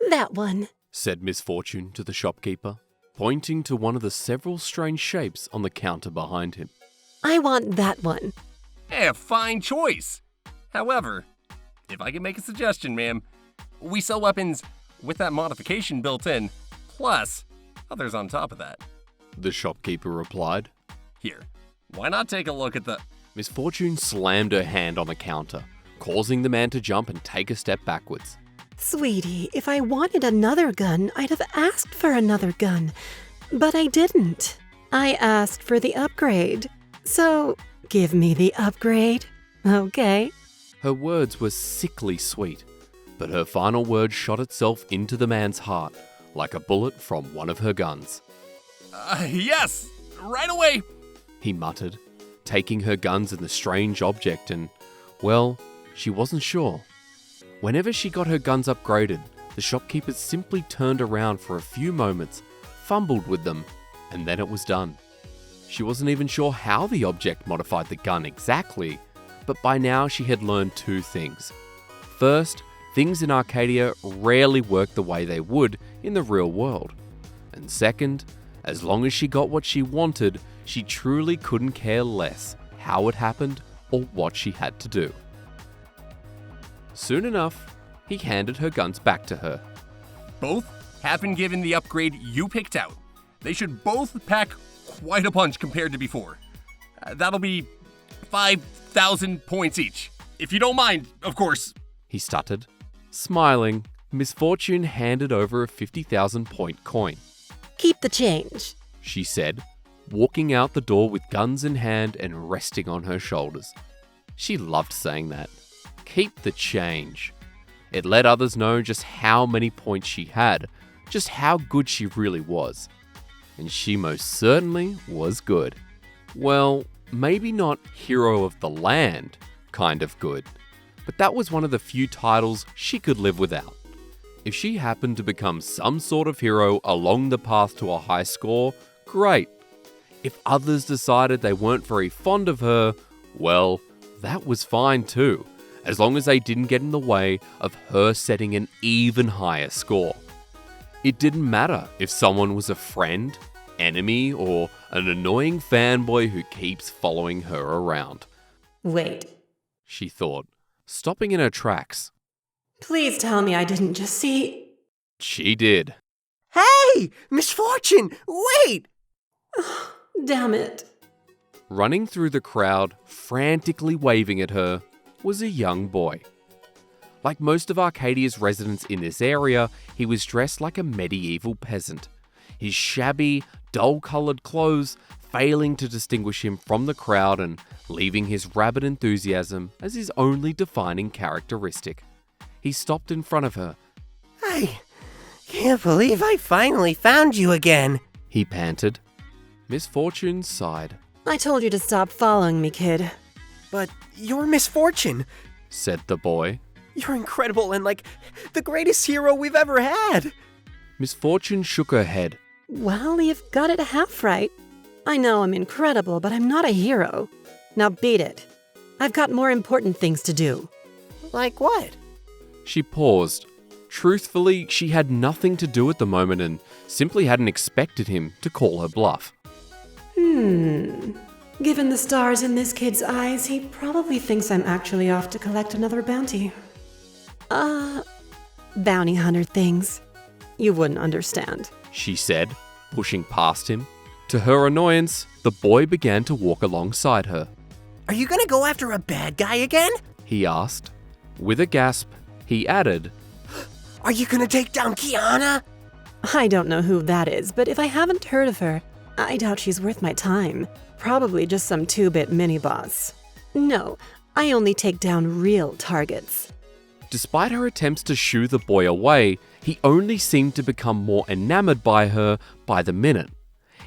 That one, said Miss Fortune to the shopkeeper, pointing to one of the several strange shapes on the counter behind him. I want that one. Fine choice. However, if I can make a suggestion, ma'am, we sell weapons with that modification built in, plus others on top of that. The shopkeeper replied. Here, why not take a look at the... Miss Fortune slammed her hand on the counter, causing the man to jump and take a step backwards. Sweetie, if I wanted another gun, I'd have asked for another gun. But I didn't. I asked for the upgrade. So, give me the upgrade, okay? Her words were sickly sweet, but her final word shot itself into the man's heart like a bullet from one of her guns. Yes, right away, he muttered, taking her guns and the strange object and, well, she wasn't sure. Whenever she got her guns upgraded, the shopkeeper simply turned around for a few moments, fumbled with them, and then it was done. She wasn't even sure how the object modified the gun exactly, but by now she had learned two things. First, things in Arcadia rarely work the way they would in the real world. And second, as long as she got what she wanted, she truly couldn't care less how it happened or what she had to do. Soon enough, he handed her guns back to her. Both have been given the upgrade you picked out. They should both pack quite a punch compared to before. That'll be 5,000 points each. If you don't mind, of course, he stuttered. Smiling, Miss Fortune handed over a 50,000 point coin. Keep the change, she said, walking out the door with guns in hand and resting on her shoulders. She loved saying that. Keep the change. It let others know just how many points she had, just how good she really was. And she most certainly was good. Well, maybe not hero of the land kind of good, but that was one of the few titles she could live without. If she happened to become some sort of hero along the path to a high score, great. If others decided they weren't very fond of her, well, that was fine too, as long as they didn't get in the way of her setting an even higher score. It didn't matter if someone was a friend, enemy, or an annoying fanboy who keeps following her around. Wait, she thought, stopping in her tracks. Please tell me I didn't just see... She did. Hey, Miss Fortune, wait! Damn it. Running through the crowd, frantically waving at her, was a young boy. Like most of Arcadia's residents in this area, he was dressed like a medieval peasant. His shabby, dull-coloured clothes failing to distinguish him from the crowd and leaving his rabid enthusiasm as his only defining characteristic. He stopped in front of her. I can't believe I finally found you again, he panted. Miss Fortune sighed. I told you to stop following me, kid. But you're Miss Fortune, said the boy. You're incredible and like the greatest hero we've ever had. Miss Fortune shook her head. Well, you've got it half right. I know I'm incredible, but I'm not a hero. Now beat it. I've got more important things to do. Like what? She paused. Truthfully, she had nothing to do at the moment and simply hadn't expected him to call her bluff. Given the stars in this kid's eyes, he probably thinks I'm actually off to collect another bounty. Bounty hunter things. You wouldn't understand, she said, pushing past him. To her annoyance, the boy began to walk alongside her. Are you gonna go after a bad guy again? He asked. With a gasp, he added, Are you gonna take down Kiana? I don't know who that is, but if I haven't heard of her, I doubt she's worth my time. Probably just some 2-bit mini-boss. No, I only take down real targets. Despite her attempts to shoo the boy away, he only seemed to become more enamored by her by the minute.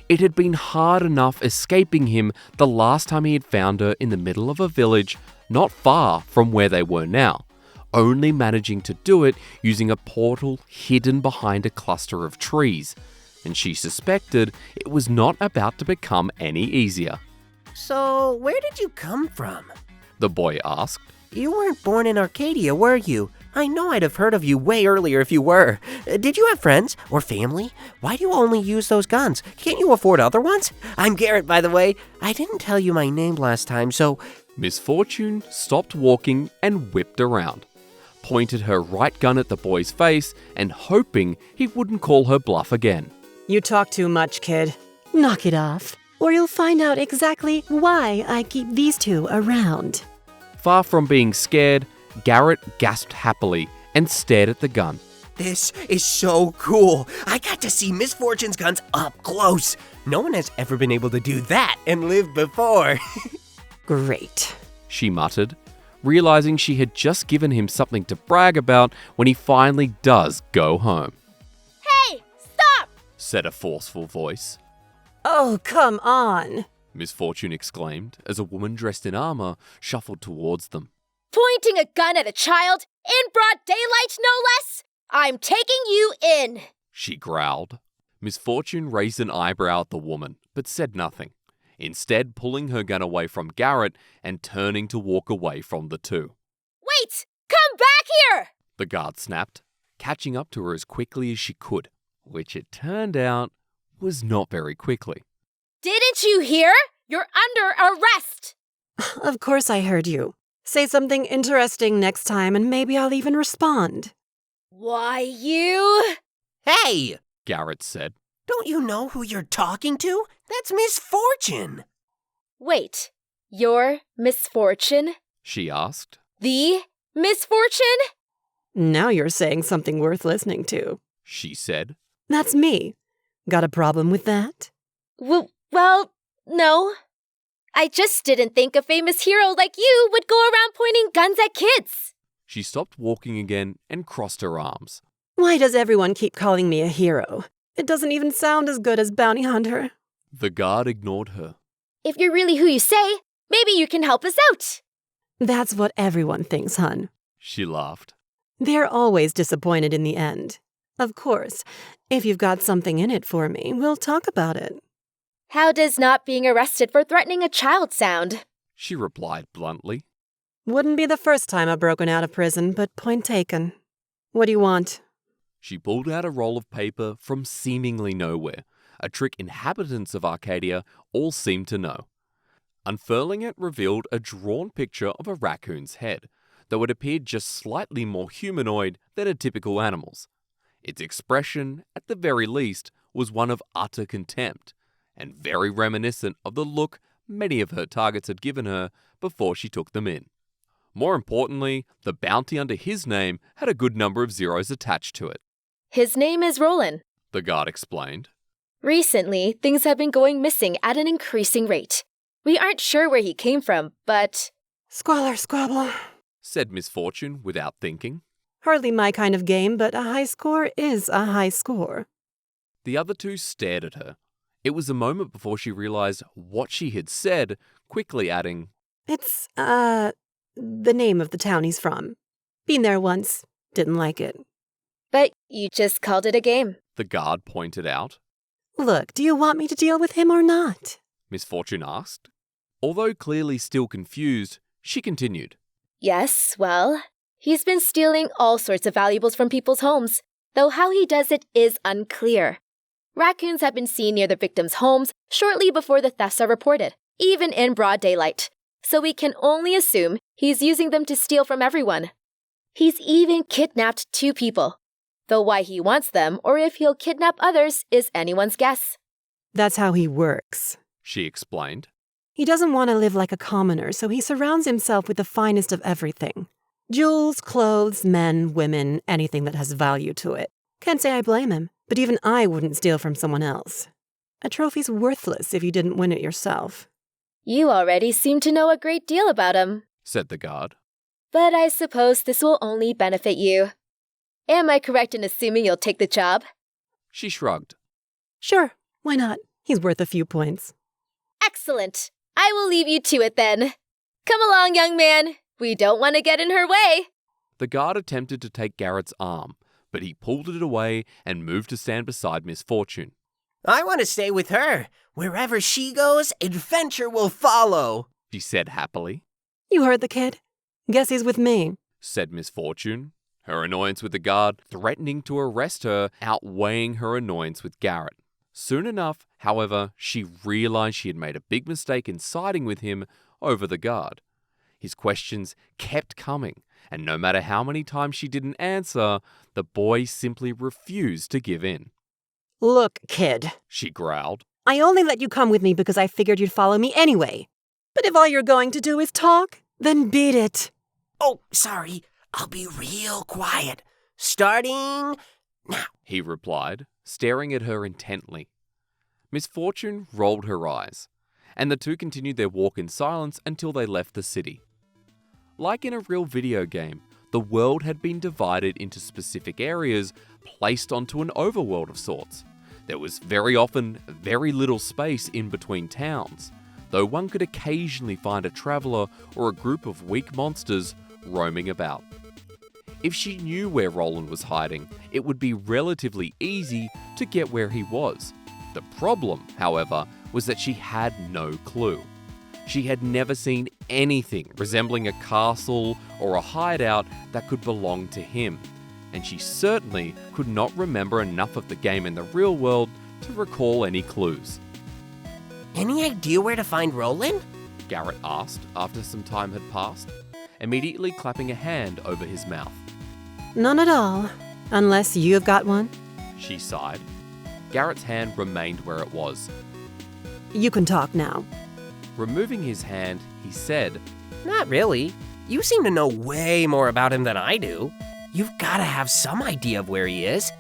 It had been hard enough escaping him the last time he had found her in the middle of a village not far from where they were now, only managing to do it using a portal hidden behind a cluster of trees, and she suspected it was not about to become any easier. So, where did you come from? The boy asked. You weren't born in Arcadia, were you? I know I'd have heard of you way earlier if you were. Did you have friends or family? Why do you only use those guns? Can't you afford other ones? I'm Garrett, by the way. I didn't tell you my name last time, so... Miss Fortune stopped walking and whipped around, pointed her right gun at the boy's face and hoping he wouldn't call her bluff again. You talk too much, kid. Knock it off, or you'll find out exactly why I keep these two around. Far from being scared, Garrett gasped happily and stared at the gun. This is so cool. I got to see Miss Fortune's guns up close. No one has ever been able to do that and live before. Great. She muttered, realizing she had just given him something to brag about when he finally does go home. Hey, stop! Said a forceful voice. Oh, come on. Miss Fortune exclaimed as a woman dressed in armor shuffled towards them. Pointing a gun at a child, in broad daylight no less? I'm taking you in! She growled. Miss Fortune raised an eyebrow at the woman, but said nothing, instead pulling her gun away from Garrett and turning to walk away from the two. Wait! Come back here! The guard snapped, catching up to her as quickly as she could, which it turned out was not very quickly. Didn't you hear? You're under arrest! Of course I heard you. Say something interesting next time and maybe I'll even respond. Why, you... Hey! Garrett said. Don't you know who you're talking to? That's Miss Fortune. Wait, your misfortune? She asked. The misfortune? Now you're saying something worth listening to. She said. That's me. Got a problem with that? Well, no. I just didn't think a famous hero like you would go around pointing guns at kids. She stopped walking again and crossed her arms. Why does everyone keep calling me a hero? It doesn't even sound as good as bounty hunter. The guard ignored her. If you're really who you say, maybe you can help us out. That's what everyone thinks, hun. She laughed. They're always disappointed in the end. Of course, if you've got something in it for me, we'll talk about it. How does not being arrested for threatening a child sound? She replied bluntly. Wouldn't be the first time I've broken out of prison, but point taken. What do you want? She pulled out a roll of paper from seemingly nowhere, a trick inhabitants of Arcadia all seemed to know. Unfurling it revealed a drawn picture of a raccoon's head, though it appeared just slightly more humanoid than a typical animal's. Its expression, at the very least, was one of utter contempt, and very reminiscent of the look many of her targets had given her before she took them in. More importantly, the bounty under his name had a good number of zeros attached to it. His name is Roland, The guard explained. Recently, things have been going missing at an increasing rate. We aren't sure where he came from, but... Squalor squabble, Said Miss Fortune without thinking. Hardly my kind of game, but a high score is a high score. The other two stared at her. It was a moment before she realized what she had said, quickly adding, It's, the name of the town he's from. Been there once. Didn't like it. But you just called it a game. The guard pointed out. Look, do you want me to deal with him or not? Miss Fortune asked. Although clearly still confused, she continued. Yes, well, he's been stealing all sorts of valuables from people's homes, though how he does it is unclear. Raccoons have been seen near the victims' homes shortly before the thefts are reported, even in broad daylight, so we can only assume he's using them to steal from everyone. He's even kidnapped 2 people, though why he wants them or if he'll kidnap others is anyone's guess. That's how he works. She explained. He doesn't want to live like a commoner, so he surrounds himself with the finest of everything. Jewels, clothes, men, women, anything that has value to it. Can't say I blame him, but even I wouldn't steal from someone else. A trophy's worthless if you didn't win it yourself. You already seem to know a great deal about him, Said the guard. but I suppose this will only benefit you. Am I correct in assuming you'll take the job? She shrugged. Sure, why not? He's worth a few points. Excellent. I will leave you to it then. Come along, young man. We don't want to get in her way. The guard attempted to take Garrett's arm, but he pulled it away and moved to stand beside Miss Fortune. I want to stay with her. Wherever she goes, adventure will follow. She said happily. You heard the kid. Guess he's with me. Said Miss Fortune. her annoyance with the guard threatening to arrest her outweighing her annoyance with Garrett. Soon enough, however, she realized she had made a big mistake in siding with him over the guard. His questions kept coming, and no matter how many times she didn't answer, the boy simply refused to give in. Look, kid, She growled. I only let you come with me because I figured you'd follow me anyway. But if all you're going to do is talk, then beat it. Oh, sorry. I'll be real quiet. Starting now. He replied, staring at her intently. Miss Fortune rolled her eyes, and the two continued their walk in silence until they left the city. Like in a real video game, the world had been divided into specific areas placed onto an overworld of sorts. There was very often very little space in between towns, though one could occasionally find a traveler or a group of weak monsters roaming about. If she knew where Roland was hiding, it would be relatively easy to get where he was. The problem, however, was that she had no clue. She had never seen anything resembling a castle or a hideout that could belong to him, and she certainly could not remember enough of the game in the real world to recall any clues. Any idea where to find Roland? Garrett asked after some time had passed, immediately clapping a hand over his mouth. None at all, unless you've got one. She sighed. Garrett's hand remained where it was. You can talk now. Removing his hand, he said, Not really. You seem to know way more about him than I do. You've got to have some idea of where he is.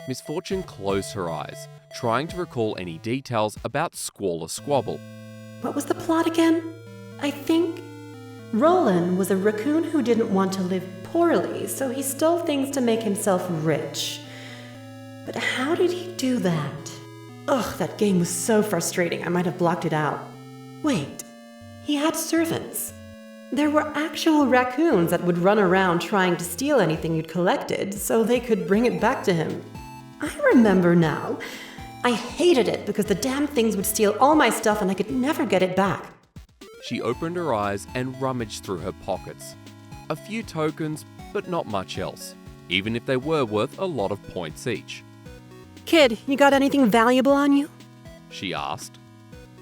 Miss Fortune closed her eyes, trying to recall any details about Squalor Squabble. What was the plot again? I think Roland was a raccoon who didn't want to live poorly, so he stole things to make himself rich. But how did he do that? Ugh, that game was so frustrating, I might have blocked it out. Wait, he had servants. There were actual raccoons that would run around trying to steal anything you'd collected so they could bring it back to him. I remember now. I hated it because the damn things would steal all my stuff and I could never get it back. She opened her eyes and rummaged through her pockets. A few tokens, but not much else, even if they were worth a lot of points each. Kid, you got anything valuable on you? She asked.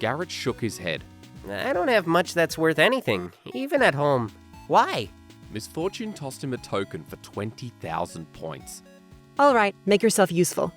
Garrett shook his head. I don't have much that's worth anything, even at home. Why? Miss Fortune tossed him a token for 20,000 points. All right, make yourself useful.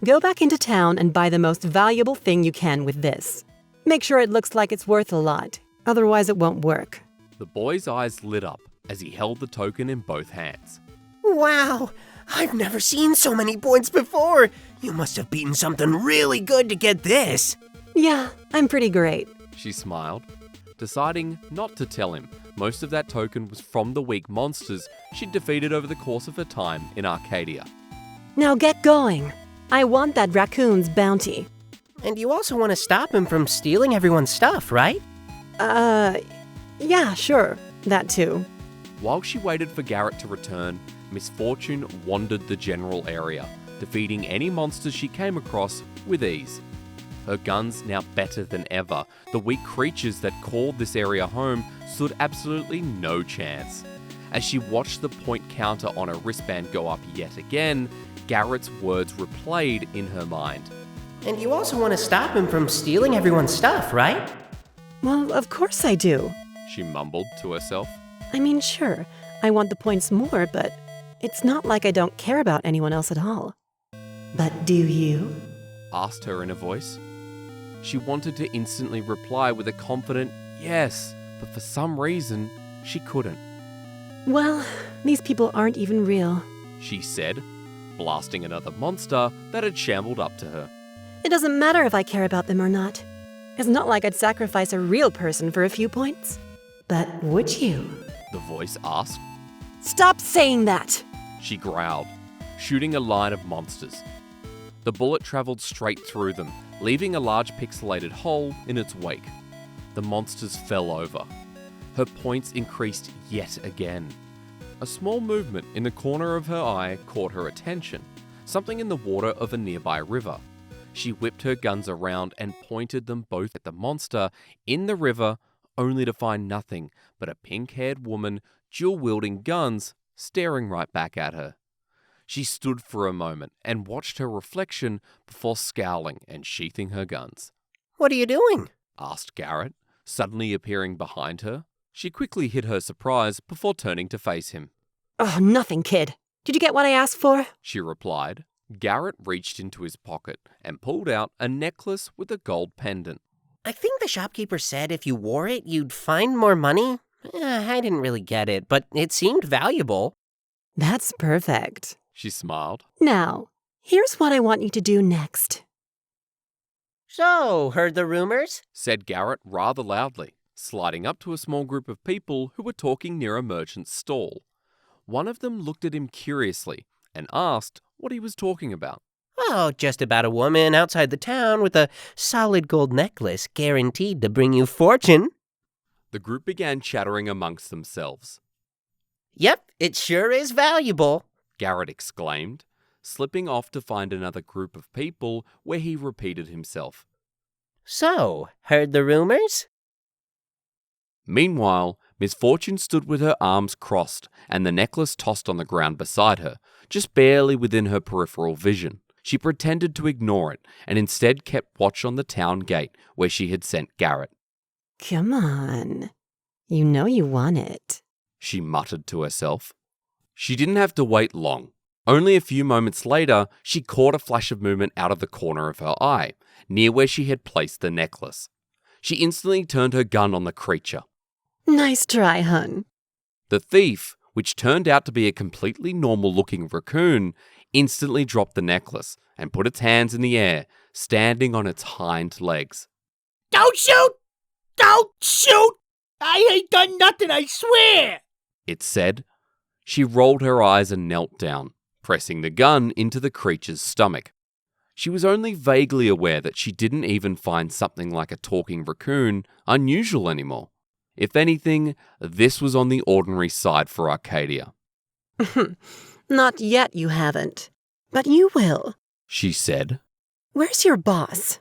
Go back into town and buy the most valuable thing you can with this. Make sure it looks like it's worth a lot, otherwise it won't work. The boy's eyes lit up as he held the token in both hands. Wow! I've never seen so many points before! You must have beaten something really good to get this! Yeah, I'm pretty great. She smiled, deciding not to tell him most of that token was from the weak monsters she'd defeated over the course of her time in Arcadia. Now get going. I want that raccoon's bounty. And you also want to stop him from stealing everyone's stuff, right? Yeah, sure. That too. While she waited for Garrett to return, Miss Fortune wandered the general area, defeating any monsters she came across with ease. Her guns now better than ever, the weak creatures that called this area home stood absolutely no chance. As she watched the point counter on her wristband go up yet again, Garrett's words replayed in her mind. And you also want to stop him from stealing everyone's stuff, right? Well, of course I do. She mumbled to herself. I mean, sure, I want the points more, but it's not like I don't care about anyone else at all. But do you? Asked her in a voice. She wanted to instantly reply with a confident yes, but for some reason, she couldn't. Well, these people aren't even real. She said, blasting another monster that had shambled up to her. It doesn't matter if I care about them or not. It's not like I'd sacrifice a real person for a few points. But would you? The voice asked. Stop saying that! She growled, shooting a line of monsters. The bullet traveled straight through them, leaving a large pixelated hole in its wake. The monsters fell over. Her points increased yet again. A small movement in the corner of her eye caught her attention, something in the water of a nearby river. She whipped her guns around and pointed them both at the monster in the river, only to find nothing but a pink-haired woman dual-wielding guns staring right back at her. She stood for a moment and watched her reflection before scowling and sheathing her guns. What are you doing? Asked Garrett, suddenly appearing behind her. She quickly hid her surprise before turning to face him. Oh, nothing, kid. Did you get what I asked for? She replied. Garrett reached into his pocket and pulled out a necklace with a gold pendant. I think the shopkeeper said if you wore it, you'd find more money. I didn't really get it, but it seemed valuable. That's perfect. She smiled. Now, here's what I want you to do next. So, heard the rumors? Said Garrett rather loudly, sliding up to a small group of people who were talking near a merchant's stall. One of them looked at him curiously and asked what he was talking about. Oh, just about a woman outside the town with a solid gold necklace guaranteed to bring you fortune. The group began chattering amongst themselves. Yep, it sure is valuable. Garrett exclaimed, slipping off to find another group of people where he repeated himself. So, heard the rumors? Meanwhile, Miss Fortune stood with her arms crossed and the necklace tossed on the ground beside her, just barely within her peripheral vision. She pretended to ignore it and instead kept watch on the town gate where she had sent Garrett. Come on. You know you want it. She muttered to herself. She didn't have to wait long. Only a few moments later, she caught a flash of movement out of the corner of her eye, near where she had placed the necklace. She instantly turned her gun on the creature. Nice try, hun. The thief, which turned out to be a completely normal-looking raccoon, instantly dropped the necklace and put its hands in the air, standing on its hind legs. Don't shoot! Don't shoot! I ain't done nothing, I swear! It said. She rolled her eyes and knelt down, pressing the gun into the creature's stomach. She was only vaguely aware that she didn't even find something like a talking raccoon unusual anymore. If anything, this was on the ordinary side for Arcadia. Not yet, you haven't. But you will. She said. Where's your boss?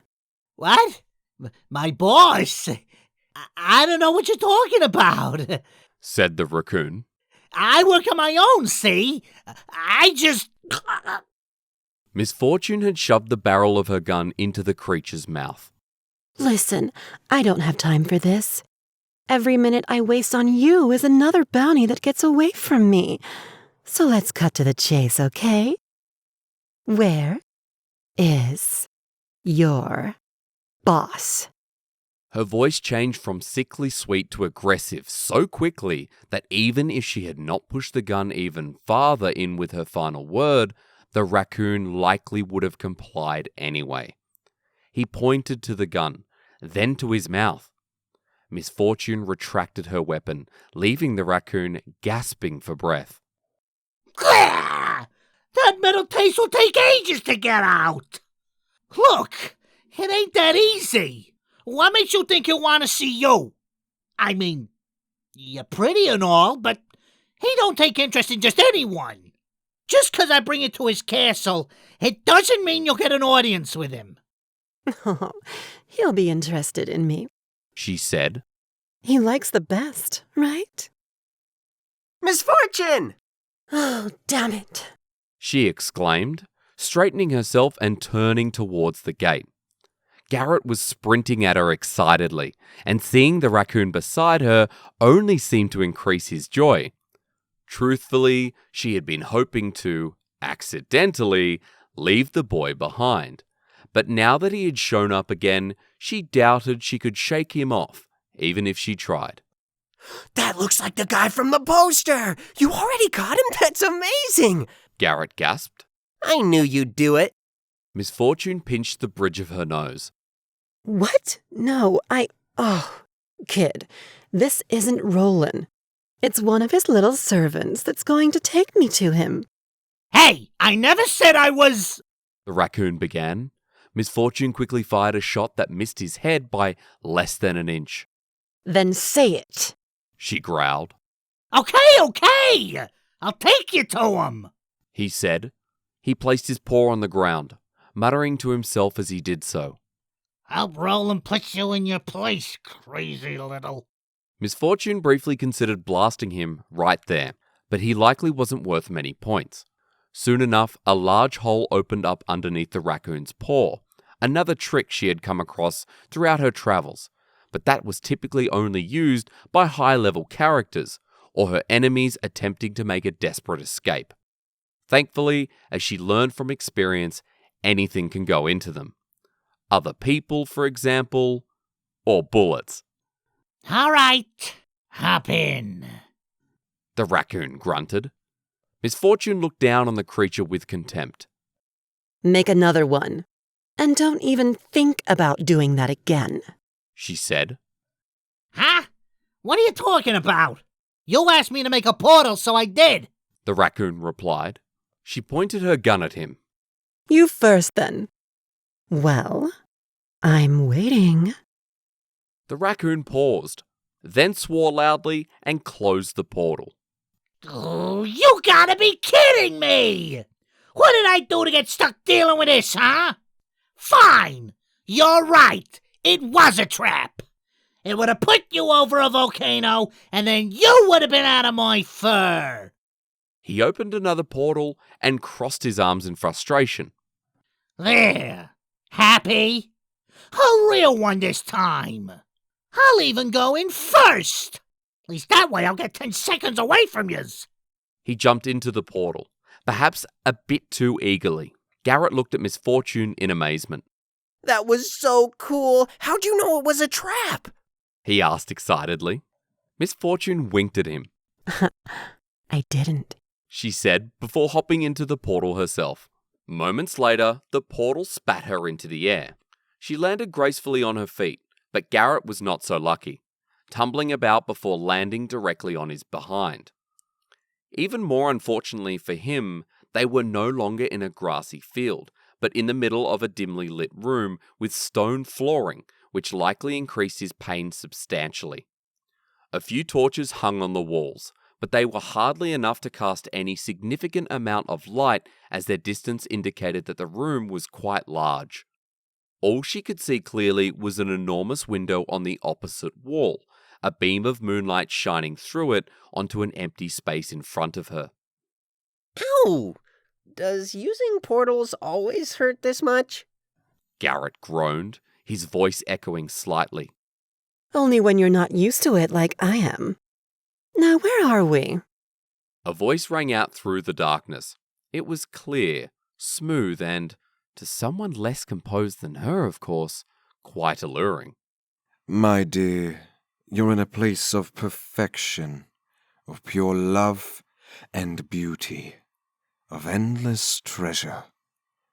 What? My boss? I don't know what you're talking about. Said the raccoon. I work on my own, see? I just... Miss Fortune had shoved the barrel of her gun into the creature's mouth. Listen, I don't have time for this. Every minute I waste on you is another bounty that gets away from me. So let's cut to the chase, okay? Where is your boss? Her voice changed from sickly sweet to aggressive so quickly that even if she had not pushed the gun even farther in with her final word, the raccoon likely would have complied anyway. He pointed to the gun, then to his mouth. Miss Fortune retracted her weapon, leaving the raccoon gasping for breath. That metal taste will take ages to get out. Look, it ain't that easy. What makes you think he'll want to see you? I mean, you're pretty and all, but he don't take interest in just anyone. Just 'cause I bring you to his castle, it doesn't mean you'll get an audience with him. Oh, he'll be interested in me. She said. He likes the best, right? Miss Fortune! Oh, damn it. She exclaimed, straightening herself and turning towards the gate. Garrett was sprinting at her excitedly, and seeing the raccoon beside her only seemed to increase his joy. Truthfully, she had been hoping to, accidentally, leave the boy behind. But now that he had shown up again, she doubted she could shake him off, even if she tried. That looks like the guy from the poster! You already got him? That's amazing! Garrett gasped. I knew you'd do it. Miss Fortune pinched the bridge of her nose. What? No, Oh, kid, this isn't Roland. It's one of his little servants that's going to take me to him. Hey, I never said I was... The raccoon began. Miss Fortune quickly fired a shot that missed his head by less than an inch. Then say it. She growled. Okay. I'll take you to him. He said. He placed his paw on the ground, muttering to himself as he did so. I'll roll and put you in your place, crazy little... Miss Fortune briefly considered blasting him right there, but he likely wasn't worth many points. Soon enough, a large hole opened up underneath the raccoon's paw, another trick she had come across throughout her travels, but that was typically only used by high-level characters or her enemies attempting to make a desperate escape. Thankfully, as she learned from experience, anything can go into them. Other people, for example, or bullets. All right, hop in. The raccoon grunted. Miss Fortune looked down on the creature with contempt. Make another one. And don't even think about doing that again, She said. Huh? What are you talking about? You asked me to make a portal, so I did. The raccoon replied. She pointed her gun at him. You first, then. Well, I'm waiting. The raccoon paused, then swore loudly and closed the portal. Oh, you gotta be kidding me! What did I do to get stuck dealing with this, huh? Fine! You're right! It was a trap! It would have put you over a volcano, and then you would have been out of my fur! He opened another portal and crossed his arms in frustration. There! Happy? A real one this time! I'll even go in first! At least that way I'll get 10 seconds away from yous! He jumped into the portal, perhaps a bit too eagerly. Garrett looked at Miss Fortune in amazement. That was so cool. How'd you know it was a trap? He asked excitedly. Miss Fortune winked at him. I didn't. She said before hopping into the portal herself. Moments later, the portal spat her into the air. She landed gracefully on her feet, but Garrett was not so lucky, tumbling about before landing directly on his behind. Even more unfortunately for him, they were no longer in a grassy field, but in the middle of a dimly lit room with stone flooring, which likely increased his pain substantially. A few torches hung on the walls, but they were hardly enough to cast any significant amount of light as their distance indicated that the room was quite large. All she could see clearly was an enormous window on the opposite wall, a beam of moonlight shining through it onto an empty space in front of her. Ow! Does using portals always hurt this much? Garrett groaned, his voice echoing slightly. Only when you're not used to it like I am. Now, where are we? A voice rang out through the darkness. It was clear, smooth, and, to someone less composed than her, of course, quite alluring. My dear, you're in a place of perfection, of pure love and beauty, of endless treasure,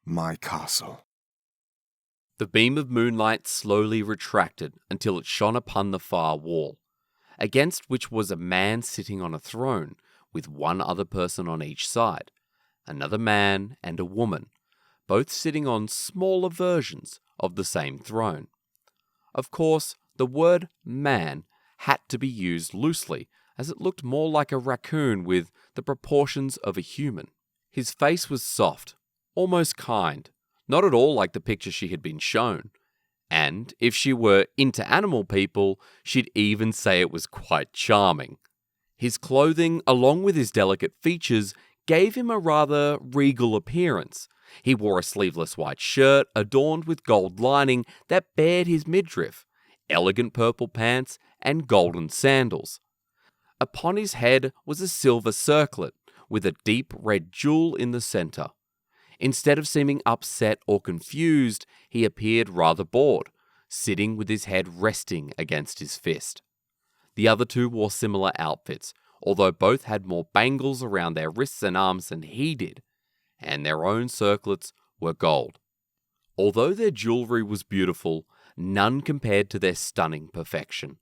my castle. The beam of moonlight slowly retracted until it shone upon the far wall, against which was a man sitting on a throne with one other person on each side, another man and a woman, both sitting on smaller versions of the same throne. Of course, the word man had to be used loosely, as it looked more like a raccoon with the proportions of a human. His face was soft, almost kind, not at all like the picture she had been shown. And if she were into animal people, she'd even say it was quite charming. His clothing, along with his delicate features, gave him a rather regal appearance. He wore a sleeveless white shirt adorned with gold lining that bared his midriff, elegant purple pants, and golden sandals. Upon his head was a silver circlet with a deep red jewel in the center. Instead of seeming upset or confused, he appeared rather bored, sitting with his head resting against his fist. The other two wore similar outfits, although both had more bangles around their wrists and arms than he did, and their own circlets were gold. Although their jewelry was beautiful, none compared to their stunning perfection.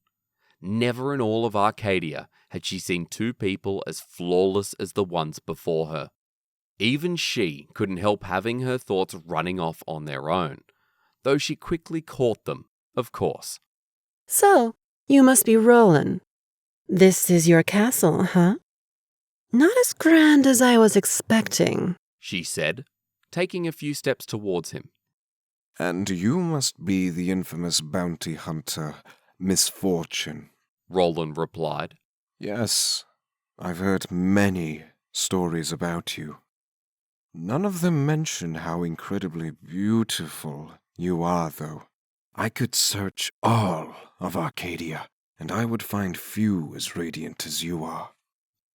Never in all of Arcadia had she seen two people as flawless as the ones before her. Even she couldn't help having her thoughts running off on their own, though she quickly caught them, of course. So, you must be Roland. This is your castle, huh? Not as grand as I was expecting, She said, taking a few steps towards him. And you must be the infamous bounty hunter, Miss Fortune. Roland replied. Yes, I've heard many stories about you. None of them mention how incredibly beautiful you are, though. I could search all of Arcadia, and I would find few as radiant as you are.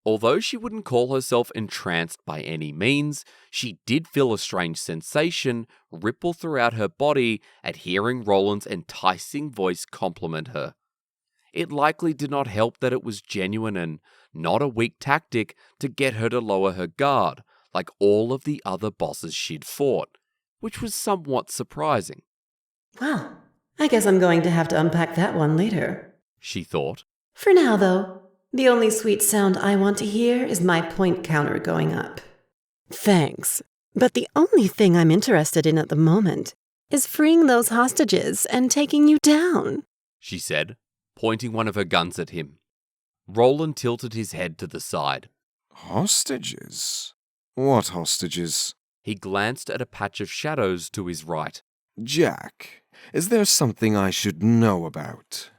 Although she wouldn't call herself entranced by any means, she did feel a strange sensation ripple throughout her body at hearing Roland's enticing voice compliment her. It likely did not help that it was genuine and not a weak tactic to get her to lower her guard, like all of the other bosses she'd fought, which was somewhat surprising. Well, I guess I'm going to have to unpack that one later, She thought. For now, though, the only sweet sound I want to hear is my point counter going up. Thanks, but the only thing I'm interested in at the moment is freeing those hostages and taking you down, She said, pointing one of her guns at him. Roland tilted his head to the side. Hostages? What hostages? He glanced at a patch of shadows to his right. Jack, is there something I should know about?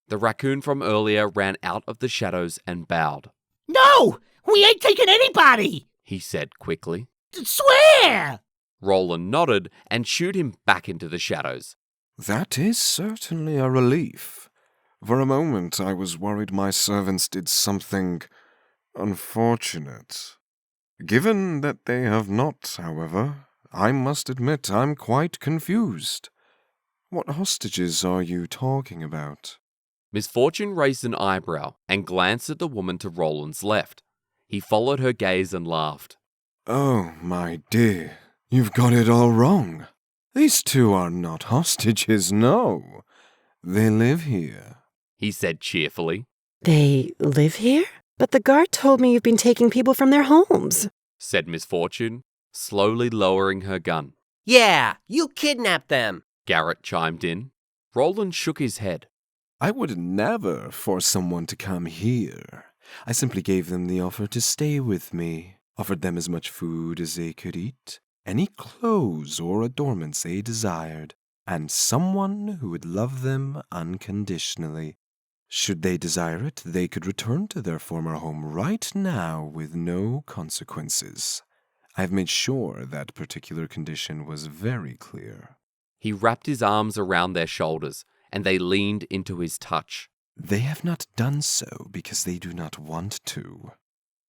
The raccoon from earlier ran out of the shadows and bowed. No! We ain't taking anybody! He said quickly. Swear! Roland nodded and shooed him back into the shadows. That is certainly a relief. For a moment I was worried my servants did something unfortunate. Given that they have not, however, I must admit I'm quite confused. What hostages are you talking about? Misfortune raised an eyebrow and glanced at the woman to Roland's left. He followed her gaze and laughed. Oh, my dear, you've got it all wrong. These two are not hostages, no. They live here, He said cheerfully. They live here? But the guard told me you've been taking people from their homes, Said Misfortune, slowly lowering her gun. Yeah, you kidnapped them. Garrett chimed in. Roland shook his head. I would never force someone to come here. I simply gave them the offer to stay with me, offered them as much food as they could eat, any clothes or adornments they desired, and someone who would love them unconditionally. Should they desire it, they could return to their former home right now with no consequences. I've made sure that particular condition was very clear. He wrapped his arms around their shoulders, and they leaned into his touch. They have not done so because they do not want to.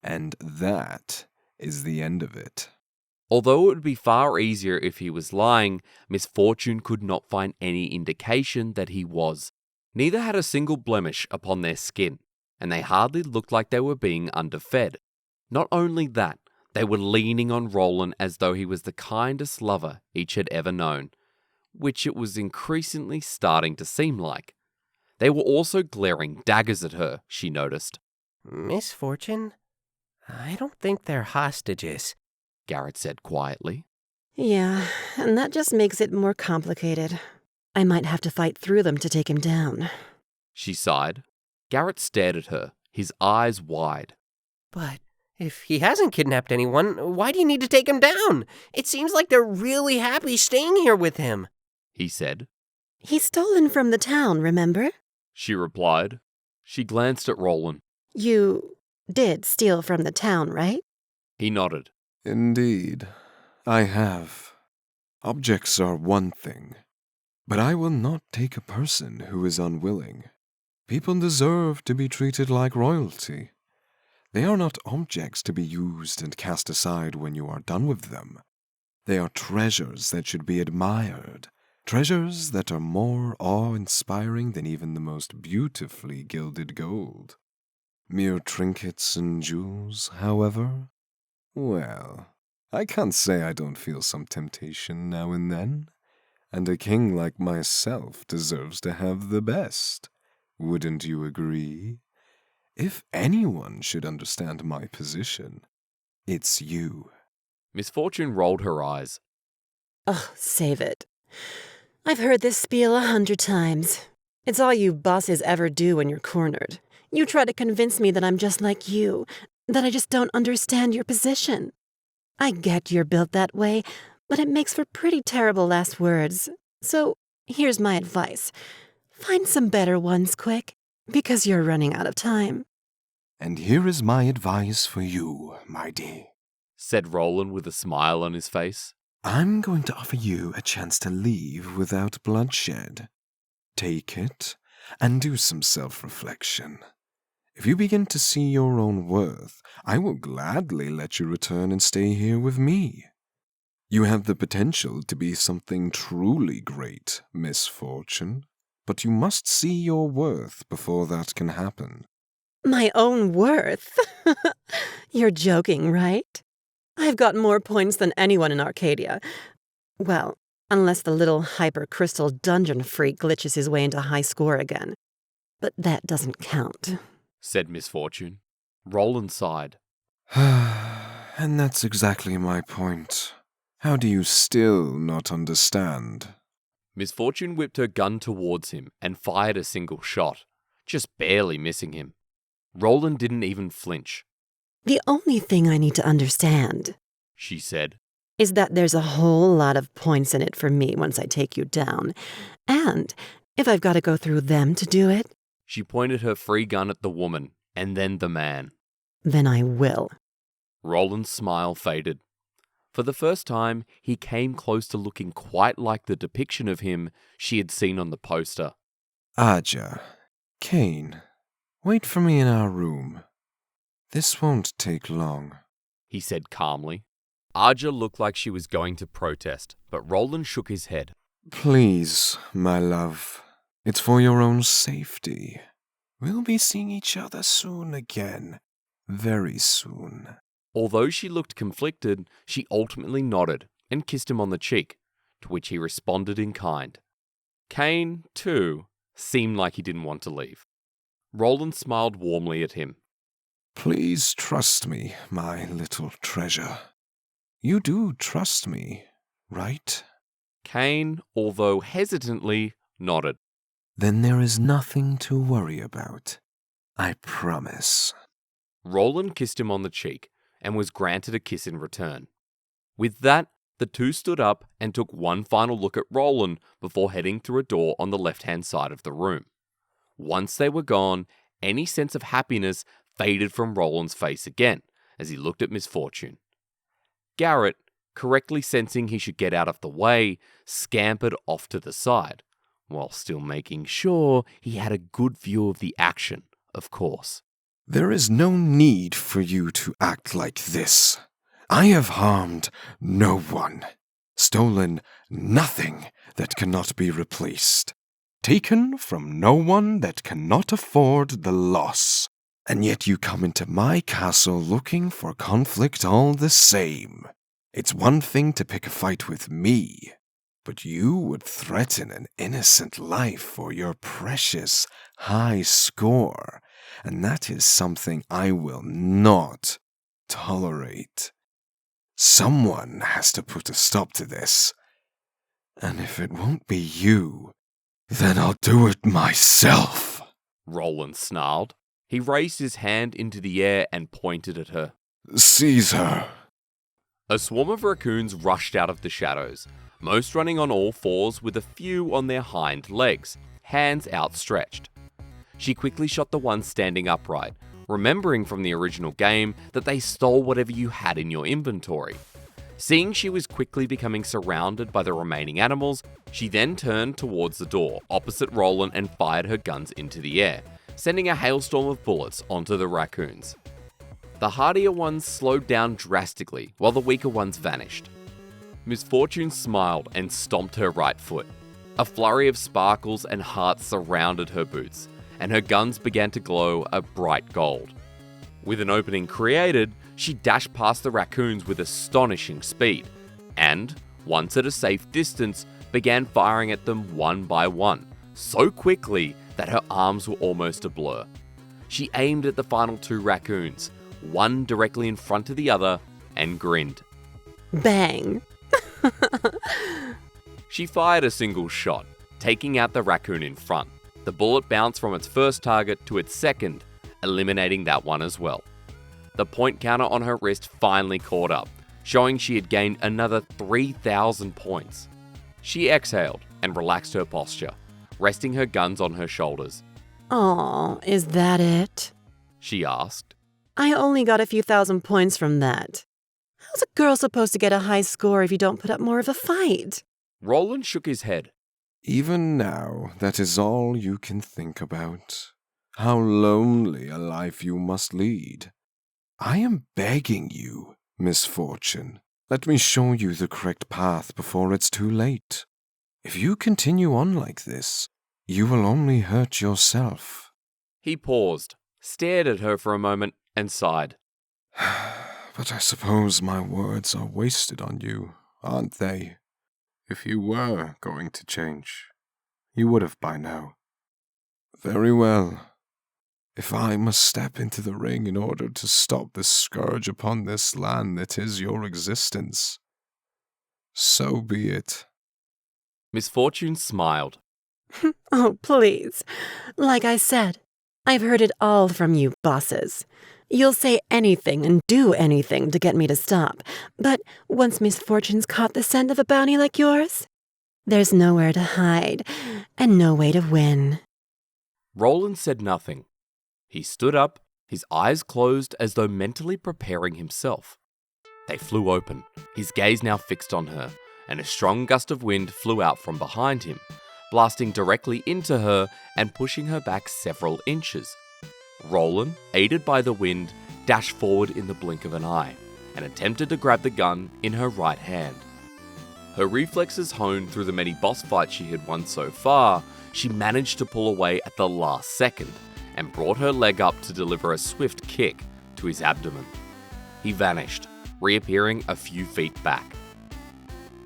And that is the end of it. Although it would be far easier if he was lying, Misfortune could not find any indication that he was. Neither had a single blemish upon their skin, and they hardly looked like they were being underfed. Not only that, they were leaning on Roland as though he was the kindest lover each had ever known, which it was increasingly starting to seem like. They were also glaring daggers at her, she noticed. Misfortune? I don't think they're hostages. Garrett said quietly. Yeah, and that just makes it more complicated. I might have to fight through them to take him down. She sighed. Garrett stared at her, his eyes wide. But if he hasn't kidnapped anyone, why do you need to take him down? It seems like they're really happy staying here with him. He said. He's stolen from the town, remember? She replied. She glanced at Roland. You did steal from the town, right? He nodded. Indeed, I have. Objects are one thing, but I will not take a person who is unwilling. People deserve to be treated like royalty. They are not objects to be used and cast aside when you are done with them. They are treasures that should be admired, treasures that are more awe-inspiring than even the most beautifully gilded gold. Mere trinkets and jewels, however? Well, I can't say I don't feel some temptation now and then, and a king like myself deserves to have the best. Wouldn't you agree? If anyone should understand my position, it's you. Misfortune rolled her eyes. Oh, save it. I've heard this spiel 100 times. It's all you bosses ever do when you're cornered. You try to convince me that I'm just like you, that I just don't understand your position. I get you're built that way, but it makes for pretty terrible last words. So here's my advice. Find some better ones quick, because you're running out of time. And here is my advice for you, my dear. Said Roland with a smile on his face. I'm going to offer you a chance to leave without bloodshed. Take it and do some self-reflection. If you begin to see your own worth, I will gladly let you return and stay here with me. You have the potential to be something truly great, Miss Fortune, but you must see your worth before that can happen. My own worth? You're joking, right? I've got more points than anyone in Arcadia. Well, unless the little hyper-crystal dungeon freak glitches his way into high score again. But that doesn't count. Said Miss Fortune. Roland sighed. And that's exactly my point. How do you still not understand? Miss Fortune whipped her gun towards him and fired a single shot, just barely missing him. Roland didn't even flinch. The only thing I need to understand, she said, is that there's a whole lot of points in it for me once I take you down. And if I've got to go through them to do it, she pointed her free gun at the woman and then the man. Then I will. Roland's smile faded. For the first time, he came close to looking quite like the depiction of him she had seen on the poster. Aja, Kane, wait for me in our room. This won't take long, he said calmly. Aja looked like she was going to protest, but Roland shook his head. Please, my love, it's for your own safety. We'll be seeing each other soon again, very soon. Although she looked conflicted, she ultimately nodded and kissed him on the cheek, to which he responded in kind. Kane, too, seemed like he didn't want to leave. Roland smiled warmly at him. Please trust me, my little treasure. You do trust me, right? Kane, although hesitantly, nodded. Then there is nothing to worry about. I promise. Roland kissed him on the cheek and was granted a kiss in return. With that, the two stood up and took one final look at Roland before heading through a door on the left-hand side of the room. Once they were gone, any sense of happiness faded from Roland's face again as he looked at Miss Fortune. Garrett, correctly sensing he should get out of the way, scampered off to the side, while still making sure he had a good view of the action, of course. There is no need for you to act like this. I have harmed no one, stolen nothing that cannot be replaced, taken from no one that cannot afford the loss. And yet you come into my castle looking for conflict all the same. It's one thing to pick a fight with me, but you would threaten an innocent life for your precious high score, and that is something I will not tolerate. Someone has to put a stop to this, and if it won't be you, then I'll do it myself. Roland snarled. He raised his hand into the air and pointed at her. Seize her. A swarm of raccoons rushed out of the shadows, most running on all fours with a few on their hind legs, hands outstretched. She quickly shot the one standing upright, remembering from the original game that they stole whatever you had in your inventory. Seeing she was quickly becoming surrounded by the remaining animals, she then turned towards the door opposite Roland and fired her guns into the air, sending a hailstorm of bullets onto the raccoons. The hardier ones slowed down drastically, while the weaker ones vanished. Miss Fortune smiled and stomped her right foot. A flurry of sparkles and hearts surrounded her boots, and her guns began to glow a bright gold. With an opening created, she dashed past the raccoons with astonishing speed, and, once at a safe distance, began firing at them one by one, so quickly that her arms were almost a blur. She aimed at the final two raccoons, one directly in front of the other, and grinned. Bang! She fired a single shot, taking out the raccoon in front. The bullet bounced from its first target to its second, eliminating that one as well. The point counter on her wrist finally caught up, showing she had gained another 3,000 points. She exhaled and relaxed her posture, resting her guns on her shoulders. Aw, is that it? she asked. I only got a few thousand points from that. How's a girl supposed to get a high score if you don't put up more of a fight? Roland shook his head. Even now, that is all you can think about. How lonely a life you must lead. I am begging you, Misfortune. Let me show you the correct path before it's too late. If you continue on like this, you will only hurt yourself. He paused, stared at her for a moment, and sighed. But I suppose my words are wasted on you, aren't they? If you were going to change, you would have by now. Very well. If I must step into the ring in order to stop the scourge upon this land that is your existence, so be it. Misfortune smiled. Oh, please. Like I said, I've heard it all from you bosses. You'll say anything and do anything to get me to stop, but once Misfortune's caught the scent of a bounty like yours, there's nowhere to hide and no way to win. Roland said nothing. He stood up, his eyes closed as though mentally preparing himself. They flew open, his gaze now fixed on her, and a strong gust of wind flew out from behind him, blasting directly into her and pushing her back several inches. Roland, aided by the wind, dashed forward in the blink of an eye and attempted to grab the gun in her right hand. Her reflexes honed through the many boss fights she had won so far, she managed to pull away at the last second and brought her leg up to deliver a swift kick to his abdomen. He vanished, reappearing a few feet back.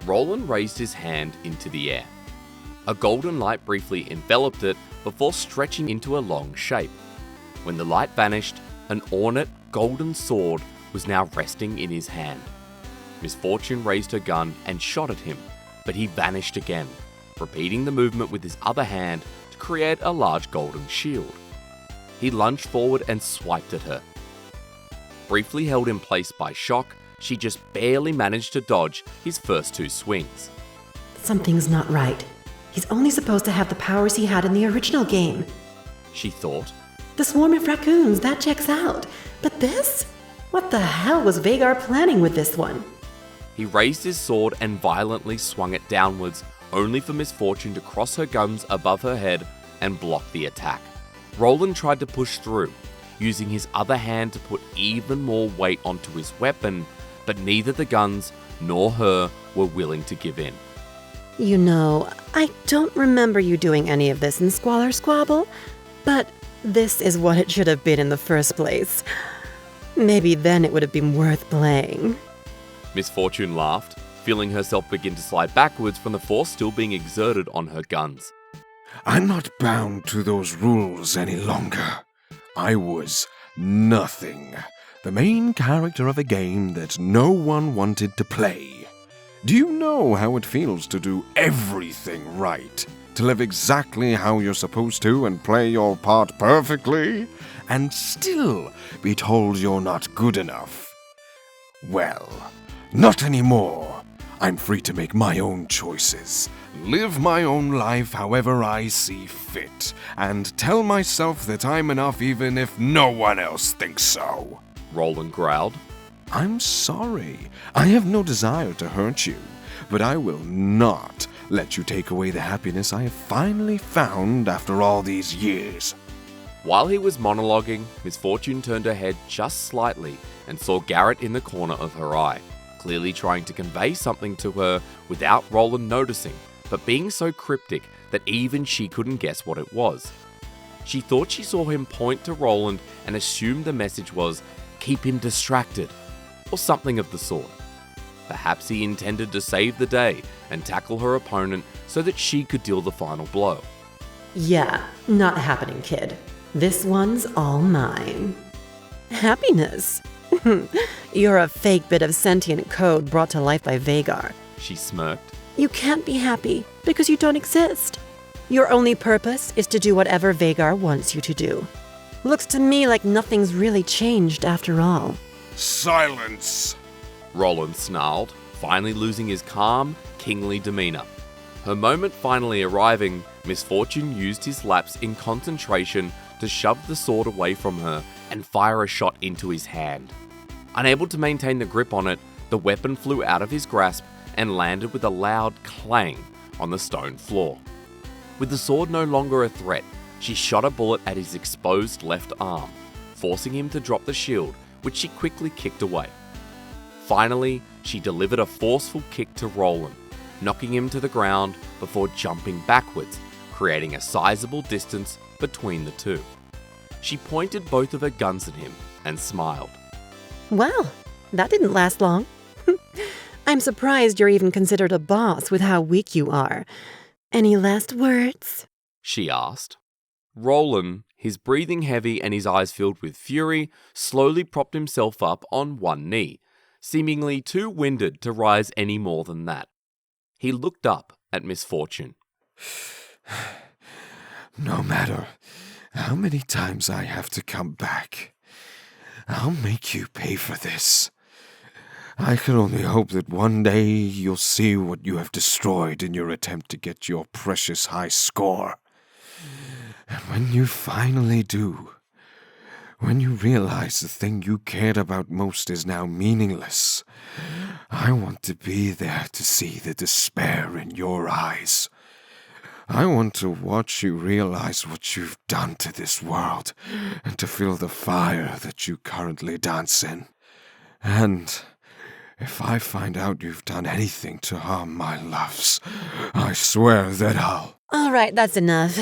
Roland raised his hand into the air. A golden light briefly enveloped it before stretching into a long shape. When the light vanished, an ornate golden sword was now resting in his hand. Misfortune raised her gun and shot at him, but he vanished again, repeating the movement with his other hand to create a large golden shield. He lunged forward and swiped at her. Briefly held in place by shock, she just barely managed to dodge his first two swings. Something's not right. He's only supposed to have the powers he had in the original game. She thought. The swarm of raccoons, that checks out. But this? What the hell was Vagar planning with this one? He raised his sword and violently swung it downwards, only for Misfortune to cross her guns above her head and block the attack. Roland tried to push through, using his other hand to put even more weight onto his weapon, but neither the guns nor her were willing to give in. You know, I don't remember you doing any of this in Squalor Squabble, but this is what it should have been in the first place. Maybe then it would have been worth playing. Misfortune laughed, feeling herself begin to slide backwards from the force still being exerted on her guns. I'm not bound to those rules any longer. I was nothing. The main character of a game that no one wanted to play. Do you know how it feels to do everything right? To live exactly how you're supposed to and play your part perfectly? And still be told you're not good enough? Well, not anymore. I'm free to make my own choices, live my own life however I see fit, and tell myself that I'm enough even if no one else thinks so. Roland growled. I'm sorry. I have no desire to hurt you, but I will not let you take away the happiness I have finally found after all these years. While he was monologuing, Misfortune turned her head just slightly and saw Garrett in the corner of her eye, clearly trying to convey something to her without Roland noticing, but being so cryptic that even she couldn't guess what it was. She thought she saw him point to Roland and assumed the message was, "Keep him distracted," or something of the sort. Perhaps he intended to save the day and tackle her opponent so that she could deal the final blow. Yeah, not happening, kid. This one's all mine. Happiness? You're a fake bit of sentient code brought to life by Vagar. She smirked. You can't be happy because you don't exist. Your only purpose is to do whatever Vagar wants you to do. Looks to me like nothing's really changed after all. Silence! Roland snarled, finally losing his calm, kingly demeanor. Her moment finally arriving, Misfortune used his lapse in concentration to shove the sword away from her and fire a shot into his hand. Unable to maintain the grip on it, the weapon flew out of his grasp and landed with a loud clang on the stone floor. With the sword no longer a threat, she shot a bullet at his exposed left arm, forcing him to drop the shield, which she quickly kicked away. Finally, she delivered a forceful kick to Roland, knocking him to the ground before jumping backwards, creating a sizable distance between the two. She pointed both of her guns at him and smiled. Well, that didn't last long. I'm surprised you're even considered a boss with how weak you are. Any last words? She asked. Roland, his breathing heavy and his eyes filled with fury, slowly propped himself up on one knee, seemingly too winded to rise any more than that. He looked up at Misfortune. No matter how many times I have to come back, I'll make you pay for this. I can only hope that one day you'll see what you have destroyed in your attempt to get your precious high score. And when you finally do, when you realize the thing you cared about most is now meaningless, I want to be there to see the despair in your eyes. I want to watch you realize what you've done to this world and to feel the fire that you currently dance in. And if I find out you've done anything to harm my loves, I swear that I'll... All right, that's enough.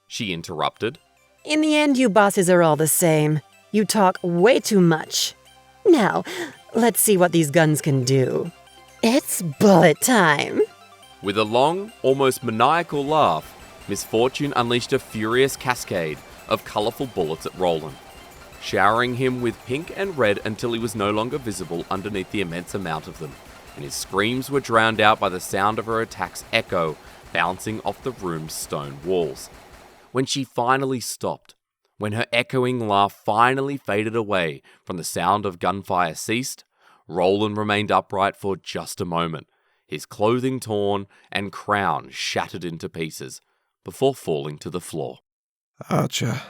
She interrupted. In the end, you bosses are all the same. You talk way too much. Now, let's see what these guns can do. It's bullet time. With a long, almost maniacal laugh, Misfortune unleashed a furious cascade of colourful bullets at Roland, showering him with pink and red until he was no longer visible underneath the immense amount of them, and his screams were drowned out by the sound of her attacks echo bouncing off the room's stone walls. When she finally stopped, when her echoing laugh finally faded away from the sound of gunfire ceased, Roland remained upright for just a moment, his clothing torn and crown shattered into pieces, before falling to the floor. Archer,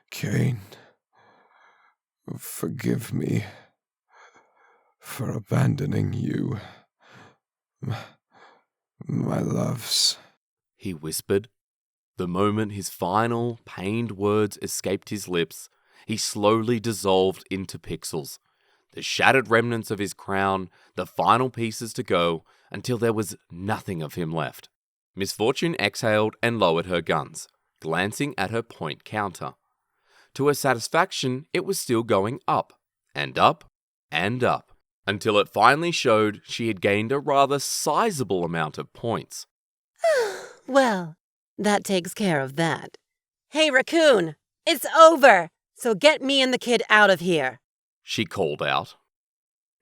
Kane, forgive me for abandoning you, my loves, he whispered. The moment his final, pained words escaped his lips, he slowly dissolved into pixels, the shattered remnants of his crown, the final pieces to go, until there was nothing of him left. Misfortune exhaled and lowered her guns, glancing at her point counter. To her satisfaction, it was still going up, and up, and up, until it finally showed she had gained a rather sizable amount of points. Well, that takes care of that. Hey, Raccoon, it's over, so get me and the kid out of here. She called out.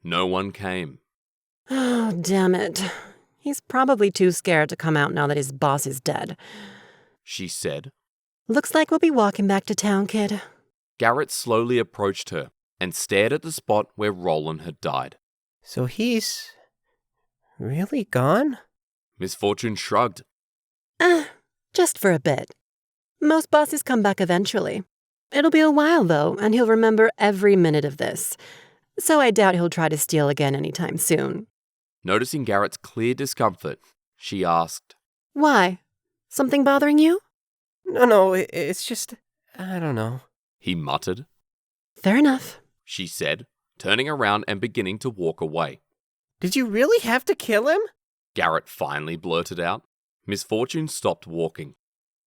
No one came. Oh, damn it. He's probably too scared to come out now that his boss is dead. She said. Looks like we'll be walking back to town, kid. Garrett slowly approached her and stared at the spot where Roland had died. So he's really gone? Misfortune shrugged. Just for a bit. Most bosses come back eventually. It'll be a while, though, and he'll remember every minute of this. So I doubt he'll try to steal again anytime soon. Noticing Garrett's clear discomfort, she asked, Why? Something bothering you? No, it's just, I don't know. He muttered. Fair enough, She said, turning around and beginning to walk away. Did you really have to kill him? Garrett finally blurted out. Misfortune stopped walking.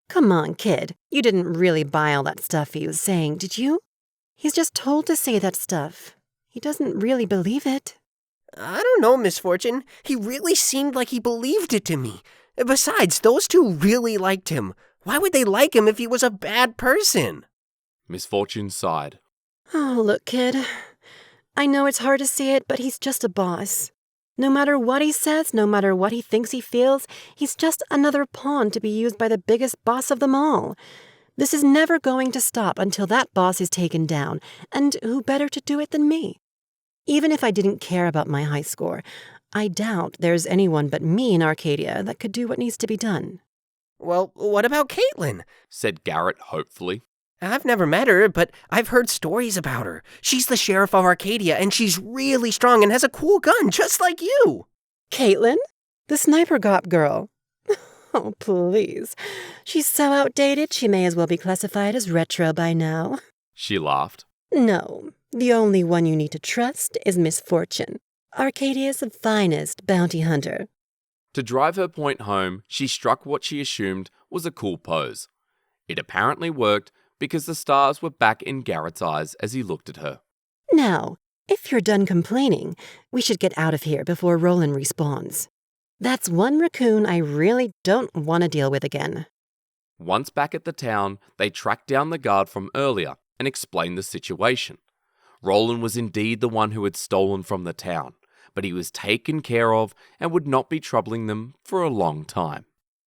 Come on, kid. You didn't really buy all that stuff he was saying, did you? He's just told to say that stuff. He doesn't really believe it. I don't know, Misfortune. He really seemed like he believed it to me. Besides, those two really liked him. Why would they like him if he was a bad person? Misfortune sighed. Oh, look, kid. I know it's hard to see it, but he's just a boss. No matter what he says, no matter what he thinks he feels, he's just another pawn to be used by the biggest boss of them all. This is never going to stop until that boss is taken down, and who better to do it than me? Even if I didn't care about my high score, I doubt there's anyone but me in Arcadia that could do what needs to be done. Well, what about Caitlin? Said Garrett hopefully. I've never met her, but I've heard stories about her. She's the sheriff of Arcadia, and she's really strong and has a cool gun, just like you. Caitlin? The sniper cop girl. Oh, please. She's so outdated, she may as well be classified as retro by now. She laughed. No, the only one you need to trust is Misfortune, Arcadia's finest bounty hunter. To drive her point home, she struck what she assumed was a cool pose. It apparently worked because the stars were back in Garrett's eyes as he looked at her. Now, if you're done complaining, we should get out of here before Roland respawns. That's one raccoon I really don't want to deal with again. Once back at the town, they tracked down the guard from earlier and explained the situation. Roland was indeed the one who had stolen from the town, but he was taken care of and would not be troubling them for a long time.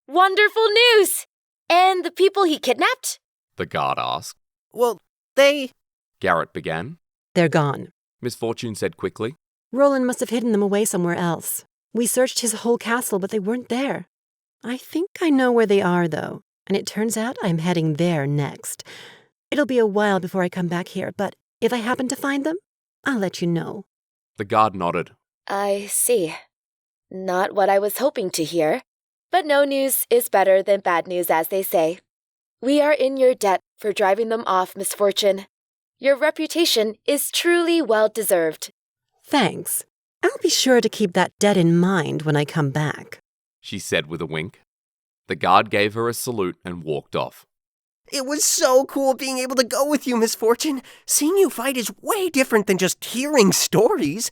Wonderful news! And the people he kidnapped? The guard asked. Well, they... Garrett began. They're gone. Misfortune said quickly. Roland must have hidden them away somewhere else. We searched his whole castle, but they weren't there. I think I know where they are, though, and it turns out I'm heading there next. It'll be a while before I come back here, but if I happen to find them, I'll let you know. The guard nodded. I see. Not what I was hoping to hear, but no news is better than bad news, as they say. We are in your debt for driving them off, Misfortune. Your reputation is truly well-deserved. Thanks. I'll be sure to keep that debt in mind when I come back, She said with a wink. The guard gave her a salute and walked off. It was so cool being able to go with you, Misfortune. Seeing you fight is way different than just hearing stories.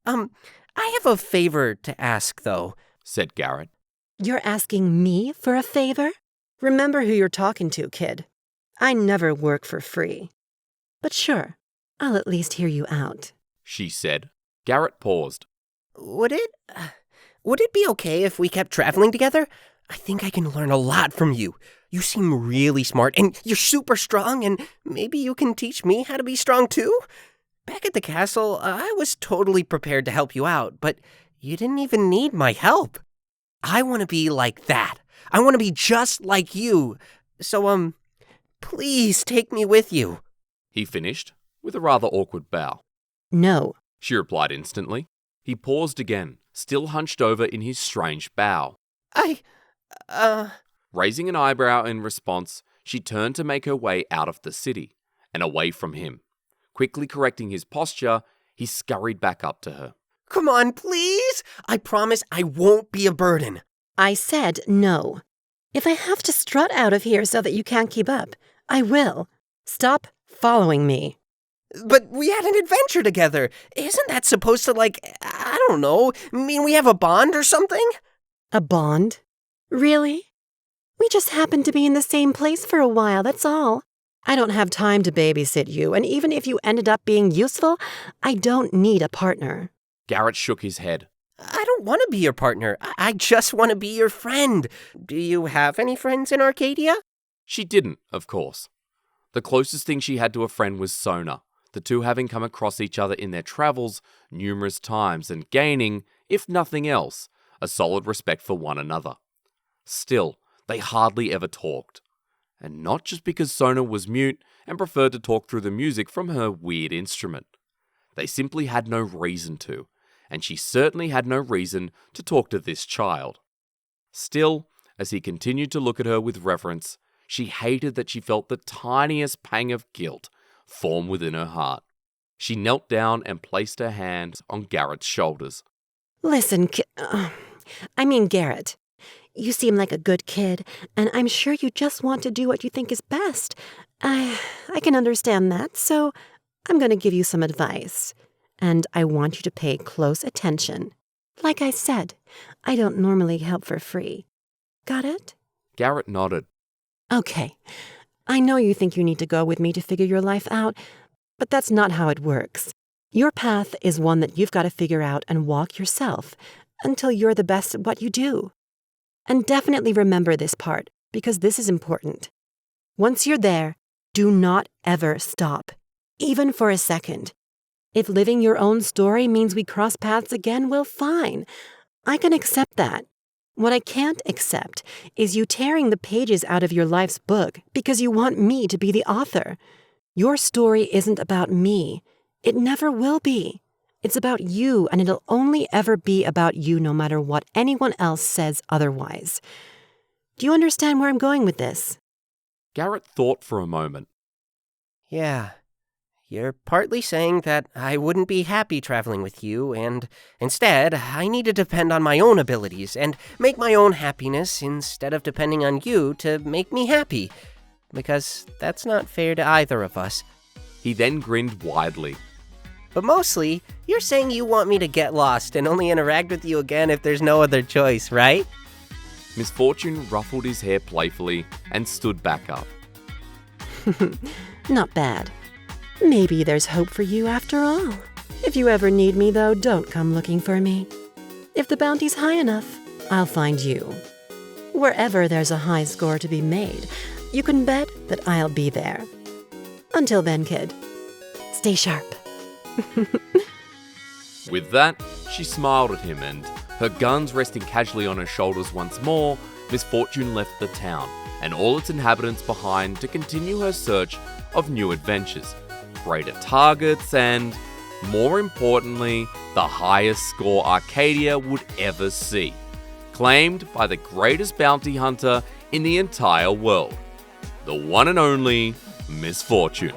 I have a favor to ask, though, Said Garrett. You're asking me for a favor? Remember who you're talking to, kid. I never work for free. But sure, I'll at least hear you out. She said. Garrett paused. Would it be okay if we kept traveling together? I think I can learn a lot from you. You seem really smart, and you're super strong, and maybe you can teach me how to be strong too? Back at the castle, I was totally prepared to help you out, but you didn't even need my help. I want to be like that. I want to be just like you. So, please take me with you. He finished, with a rather awkward bow. No. She replied instantly. He paused again, still hunched over in his strange bow. Raising an eyebrow in response, she turned to make her way out of the city, and away from him. Quickly correcting his posture, he scurried back up to her. Come on, please! I promise I won't be a burden. I said no. If I have to strut out of here so that you can't keep up, I will. Stop following me. But we had an adventure together. Isn't that supposed to, I don't know, mean we have a bond or something? A bond? Really? We just happened to be in the same place for a while, that's all. I don't have time to babysit you, and even if you ended up being useful, I don't need a partner. Garrett shook his head. I don't want to be your partner. I just want to be your friend. Do you have any friends in Arcadia? She didn't, of course. The closest thing she had to a friend was Sona, the two having come across each other in their travels numerous times and gaining, if nothing else, a solid respect for one another. Still, they hardly ever talked. And not just because Sona was mute and preferred to talk through the music from her weird instrument. They simply had no reason to, and she certainly had no reason to talk to this child. Still, as he continued to look at her with reverence, she hated that she felt the tiniest pang of guilt form within her heart. She knelt down and placed her hands on Garrett's shoulders. Listen, Garrett. You seem like a good kid, and I'm sure you just want to do what you think is best. I can understand that, so I'm going to give you some advice. And I want you to pay close attention. Like I said, I don't normally help for free. Got it? Garrett nodded. Okay. I know you think you need to go with me to figure your life out, but that's not how it works. Your path is one that you've got to figure out and walk yourself until you're the best at what you do. And definitely remember this part, because this is important. Once you're there, do not ever stop, even for a second. If living your own story means we cross paths again, well, fine. I can accept that. What I can't accept is you tearing the pages out of your life's book because you want me to be the author. Your story isn't about me. It never will be. It's about you, and it'll only ever be about you no matter what anyone else says otherwise. Do you understand where I'm going with this? Garrett thought for a moment. Yeah. You're partly saying that I wouldn't be happy traveling with you, and instead, I need to depend on my own abilities and make my own happiness instead of depending on you to make me happy. Because that's not fair to either of us. He then grinned widely. But mostly, you're saying you want me to get lost and only interact with you again if there's no other choice, right? Misfortune ruffled his hair playfully and stood back up. Not bad. Maybe there's hope for you after all. If you ever need me, though, don't come looking for me. If the bounty's high enough, I'll find you. Wherever there's a high score to be made, you can bet that I'll be there. Until then, kid, stay sharp. With that, she smiled at him, and her guns resting casually on her shoulders once more, Misfortune left the town and all its inhabitants behind to continue her search of new adventures, greater targets, and, more importantly, the highest score Arcadia would ever see, claimed by the greatest bounty hunter in the entire world, the one and only Misfortune.